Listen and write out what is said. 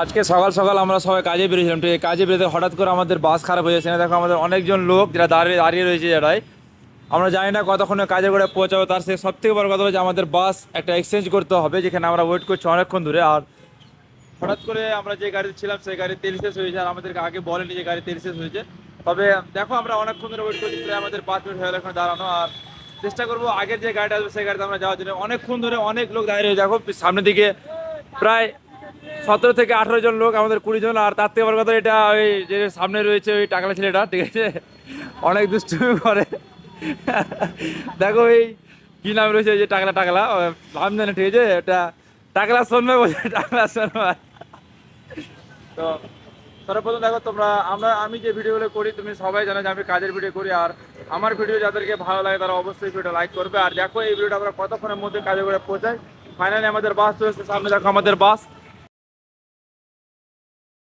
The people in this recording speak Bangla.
আজকে সকাল সকাল আমরা সবাই কাজে বেরিয়েছিলাম, ঠিক আছে? কাজে বেরোতে হঠাৎ করে আমাদের বাস খারাপ হয়ে যাচ্ছে। দেখো আমাদের অনেকজন লোক যারা দাঁড়িয়ে দাঁড়িয়ে রয়েছে যারাই, আমরা জানি না কতক্ষণে কাজে করে পৌঁছাবো। তার সে সব থেকে বড় কথা হচ্ছে আমাদের বাস একটা এক্সচেঞ্জ করতে হবে, যেখানে আমরা ওয়েট করছি অনেকক্ষণ ধরে। আর হঠাৎ করে আমরা যে গাড়িতে ছিলাম সেই গাড়ির তেল শেষ হয়েছে, আর আমাদেরকে আগে বলেনি যে গাড়ির তেল শেষ হয়েছে। তবে দেখো আমরা অনেকক্ষণ ধরে ওয়েট করছি, প্রায় আমাদের 5 মিনিট হয়ে গেল এখন দাঁড়ানো। আর চেষ্টা করবো আগের যে গাড়িটা আসবে সেই গাড়িতে আমরা যাওয়ার জন্য। অনেকক্ষণ ধরে অনেক লোক দাঁড়িয়ে রয়েছে, দেখো সামনের দিকে প্রায় 17 থেকে 18 জন লোক, আমাদের 20 জন। আর তার থেকে বড় কথা, এটা ওই যে সামনে রয়েছে ওই টাকলা ছেলেটা, ঠিক আছে, অনেক দুষ্টুমি করে। দেখো এই কি নাম রয়েছে, ওই যে টাকলা টাকলা নাম জানে, ঠিক আছে, এটা টাকলা শোনবে বলছে, টাকলা শোনবে। তো সর্বপ্রথম দেখো তোমরা, আমি যে ভিডিওগুলো করি তুমি সবাই জানো যে আমি কাজের ভিডিও করি। আর আমার ভিডিও যাদেরকে ভালো লাগে তারা অবশ্যই ভিডিও লাইক করবে। আর দেখো এই ভিডিওটা আমরা কতক্ষণের মধ্যে কাজে করে পৌঁছাই। ফাইনালি আমাদের বাস চলে এসেছে, সামনে দেখো আমাদের বাস।